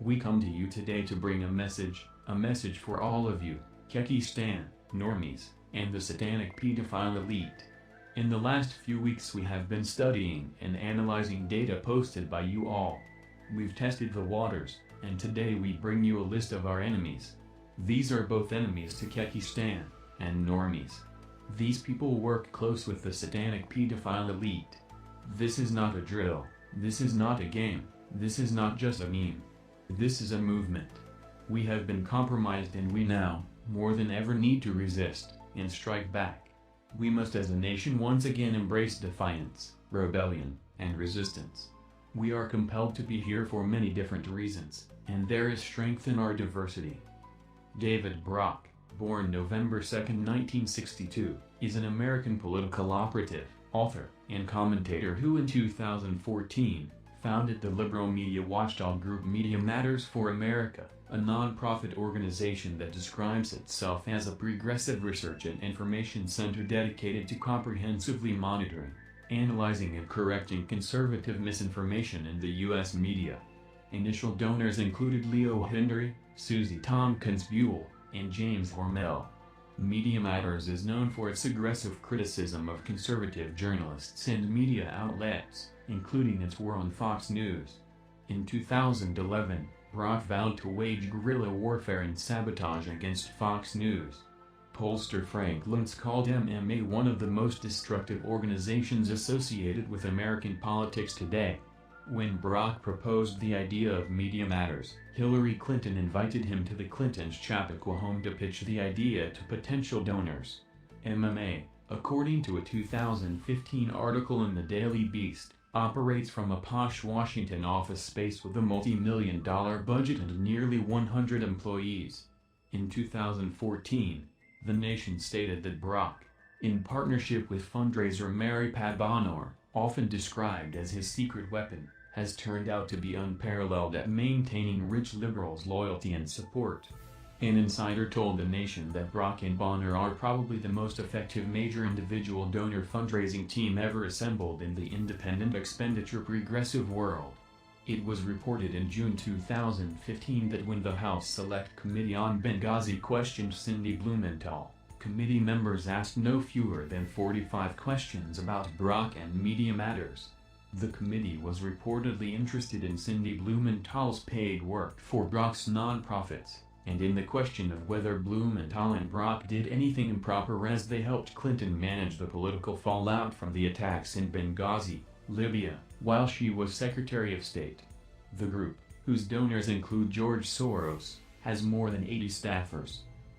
We come to you today to bring a message for all of you, Kekistan, normies, and the satanic pedophile elite. In the last few weeks we have been studying and analyzing data posted by you all. We've tested the waters, and today we bring you a list of our enemies. These are both enemies to Kekistan and normies. These people work close with the satanic pedophile elite. This is not a drill, this is not a game, this is not just a meme. This is a movement. We have been compromised and we now, more than ever, need to resist and strike back. We must as a nation once again embrace defiance, rebellion, and resistance. We are compelled to be here for many different reasons, and there is strength in our diversity. David Brock, born November 2, 1962, is an American political operative, author, and commentator who in 2014 founded the liberal media watchdog group Media Matters for America, a non-profit organization that describes itself as a progressive research and information center dedicated to comprehensively monitoring, analyzing and correcting conservative misinformation in the U.S. media. Initial donors included Leo Hendry, Susie Tompkins Buell, and James Hormel. Media Matters is known for its aggressive criticism of conservative journalists and media outlets, including its war on Fox News. In 2011, Brock vowed to wage guerrilla warfare and sabotage against Fox News. Pollster Frank Luntz called MMA one of the most destructive organizations associated with American politics today. When Brock proposed the idea of Media Matters, Hillary Clinton invited him to the Clintons' Chappaqua home to pitch the idea to potential donors. MMA, according to a 2015 article in the Daily Beast, operates from a posh Washington office space with a multi-million-dollar budget and nearly 100 employees. In 2014, The Nation stated that Brock, in partnership with fundraiser Mary Pat Bonner, often described as his secret weapon, has turned out to be unparalleled at maintaining rich liberals' loyalty and support. An insider told The Nation that Brock and Bonner are probably the most effective major individual donor fundraising team ever assembled in the independent expenditure progressive world. It was reported in June 2015 that when the House Select Committee on Benghazi questioned Cindy Blumenthal, committee members asked no fewer than 45 questions about Brock and Media Matters. The committee was reportedly interested in Cindy Blumenthal's paid work for Brock's nonprofits, and in the question of whether Blumenthal and Brock did anything improper as they helped Clinton manage the political fallout from the attacks in Benghazi, Libya, while she was Secretary of State. The group, whose donors include George Soros, has more than 80 staffers.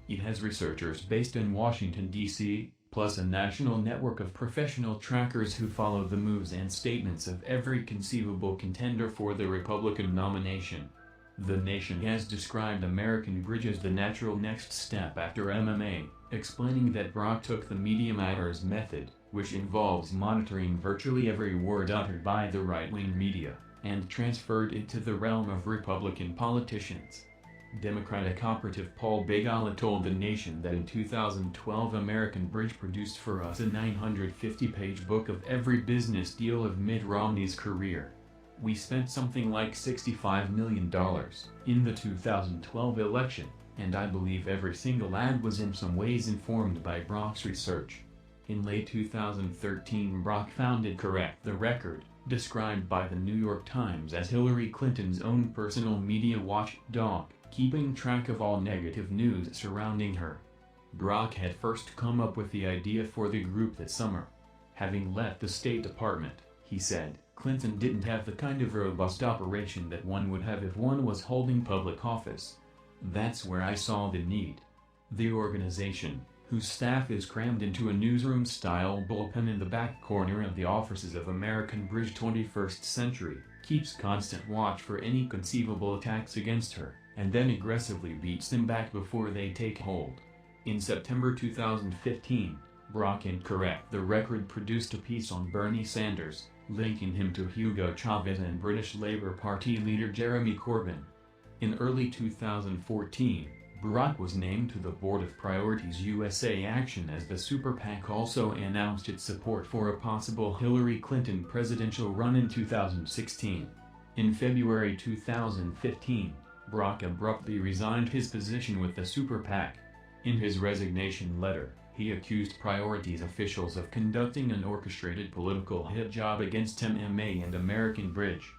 It has researchers based in Washington, D.C., plus a national network of professional trackers who follow the moves and statements of every conceivable contender for the Republican nomination. The Nation has described American Bridge as the natural next step after MMA, explaining that Brock took the Media Matters method, which involves monitoring virtually every word uttered by the right-wing media, and transferred it to the realm of Republican politicians. Democratic operative Paul Begala told The Nation that in 2012 American Bridge produced for us a 950-page book of every business deal of Mitt Romney's career. We spent something like $65 million in the 2012 election, and I believe every single ad was in some ways informed by Brock's research. In late 2013 Brock founded Correct the Record, described by the New York Times as Hillary Clinton's own personal media watchdog, keeping track of all negative news surrounding her. Brock had first come up with the idea for the group that summer. Having left the State Department, he said, Clinton didn't have the kind of robust operation that one would have if one was holding public office. That's where I saw the need. The organization, whose staff is crammed into a newsroom-style bullpen in the back corner of the offices of American Bridge 21st Century, keeps constant watch for any conceivable attacks against her, and then aggressively beats them back before they take hold. In September 2015, Brock and Correct the Record produced a piece on Bernie Sanders, linking him to Hugo Chavez and British Labour Party leader Jeremy Corbyn. In early 2014, Brock was named to the board of Priorities USA Action as the Super PAC also announced its support for a possible Hillary Clinton presidential run in 2016. In February 2015, Brock abruptly resigned his position with the Super PAC. In his resignation letter, he accused Priorities officials of conducting an orchestrated political hit job against MMA and American Bridge.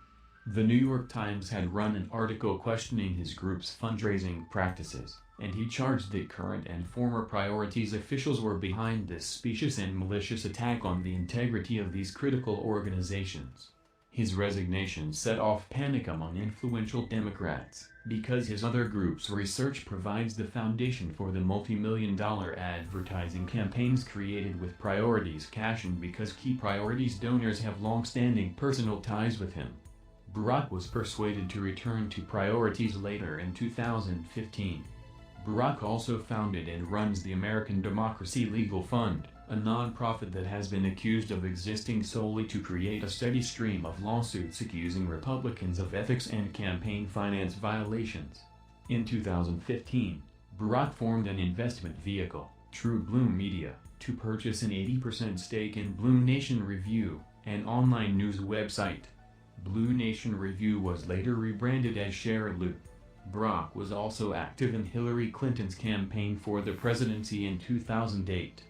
The New York Times had run an article questioning his group's fundraising practices, and he charged that current and former Priorities officials were behind this specious and malicious attack on the integrity of these critical organizations. His resignation set off panic among influential Democrats, because his other group's research provides the foundation for the multi-million-dollar advertising campaigns created with Priorities cash and because key Priorities donors have long-standing personal ties with him. Brock was persuaded to return to Priorities later in 2015. Brock also founded and runs the American Democracy Legal Fund, a nonprofit that has been accused of existing solely to create a steady stream of lawsuits accusing Republicans of ethics and campaign finance violations. In 2015, Brock formed an investment vehicle, Shareblue Media, to purchase an 80% stake in Blue Nation Review, an online news website. Blue Nation Review was later rebranded as Shareblue. Brock was also active in Hillary Clinton's campaign for the presidency in 2008.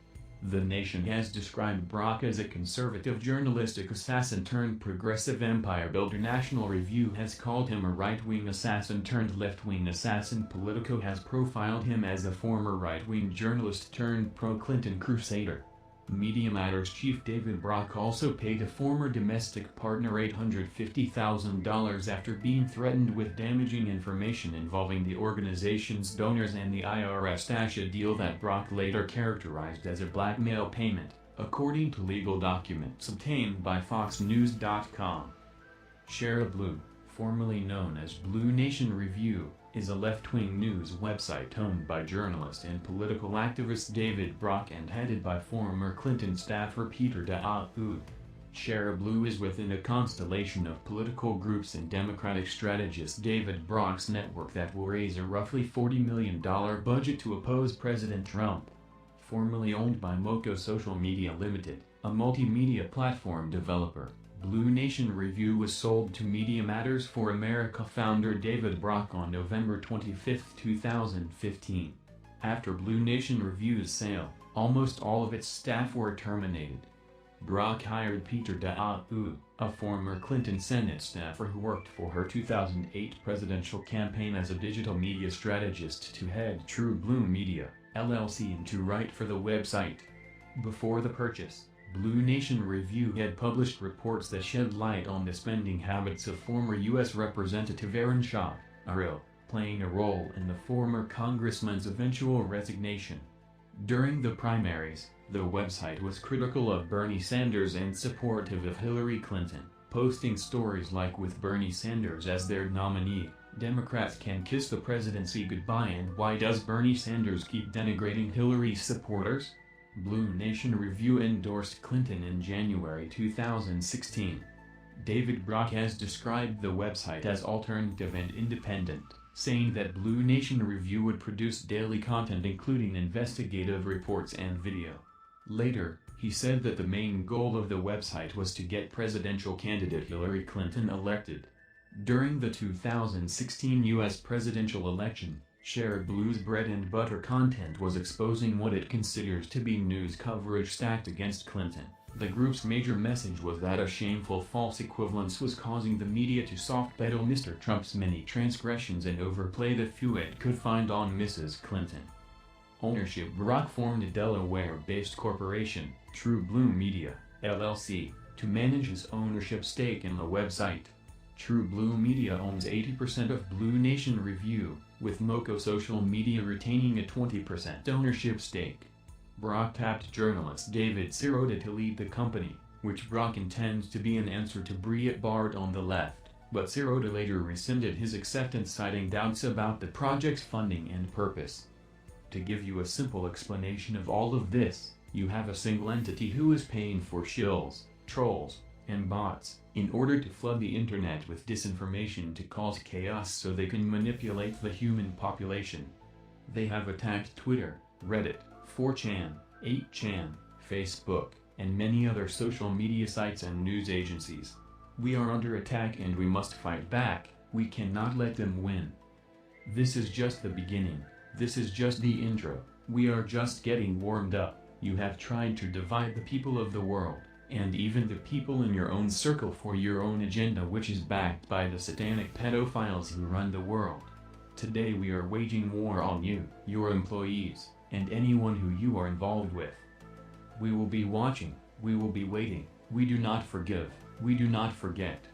The Nation has described Brock as a conservative journalistic assassin turned progressive empire builder. National Review has called him a right-wing assassin turned left-wing assassin. Politico has profiled him as a former right-wing journalist turned pro-Clinton crusader. Media Matters chief David Brock also paid a former domestic partner $850,000 after being threatened with damaging information involving the organization's donors and the IRS a deal that Brock later characterized as a blackmail payment, according to legal documents obtained by FoxNews.com. Shareblue, formerly known as Blue Nation Review, is a left-wing news website owned by journalist and political activist David Brock and headed by former Clinton staffer Peter Daou. Shareblue is within a constellation of political groups and Democratic strategist David Brock's network that will raise a roughly $40 million budget to oppose President Trump. Formerly owned by Moco Social Media Limited, a multimedia platform developer, Blue Nation Review was sold to Media Matters for America founder David Brock on November 25, 2015. After Blue Nation Review's sale, almost all of its staff were terminated. Brock hired Peter Daou, a former Clinton Senate staffer who worked for her 2008 presidential campaign as a digital media strategist, to head Shareblue Media, LLC, and to write for the website. Before the purchase, Blue Nation Review had published reports that shed light on the spending habits of former U.S. Representative Aaron Shaw, playing a role in the former congressman's eventual resignation. During the primaries, the website was critical of Bernie Sanders and supportive of Hillary Clinton, posting stories like "With Bernie Sanders as their nominee, Democrats can kiss the presidency goodbye" and "Why does Bernie Sanders keep denigrating Hillary's supporters?" Blue Nation Review endorsed Clinton in January 2016. David Brock has described the website as alternative and independent, saying that Blue Nation Review would produce daily content including investigative reports and video. Later, he said that the main goal of the website was to get presidential candidate Hillary Clinton elected. During the 2016 U.S. presidential election, Shareblue's bread and butter content was exposing what it considers to be news coverage stacked against Clinton. The group's major message was that a shameful false equivalence was causing the media to soft-pedal Mr. Trump's many transgressions and overplay the few it could find on Mrs. Clinton. Ownership: Brock formed a Delaware-based corporation, Shareblue Media, LLC, to manage his ownership stake in the website. Shareblue Media owns 80% of Blue Nation Review, with Moco Social Media retaining a 20% ownership stake. Brock tapped journalist David Sirota to lead the company, which Brock intends to be an answer to Breitbart on the left, but Sirota later rescinded his acceptance, citing doubts about the project's funding and purpose. To give you a simple explanation of all of this, you have a single entity who is paying for shills, trolls, and bots, in order to flood the internet with disinformation to cause chaos so they can manipulate the human population. They have attacked Twitter, Reddit, 4chan, 8chan, Facebook, and many other social media sites and news agencies. We are under attack and we must fight back. We cannot let them win. This is just the beginning. This is just the intro. We are just getting warmed up. You have tried to divide the people of the world, and even the people in your own circle for your own agenda, which is backed by the satanic pedophiles who run the world. Today we are waging war on you, your employees, and anyone who you are involved with. We will be watching, we will be waiting. We do not forgive, we do not forget.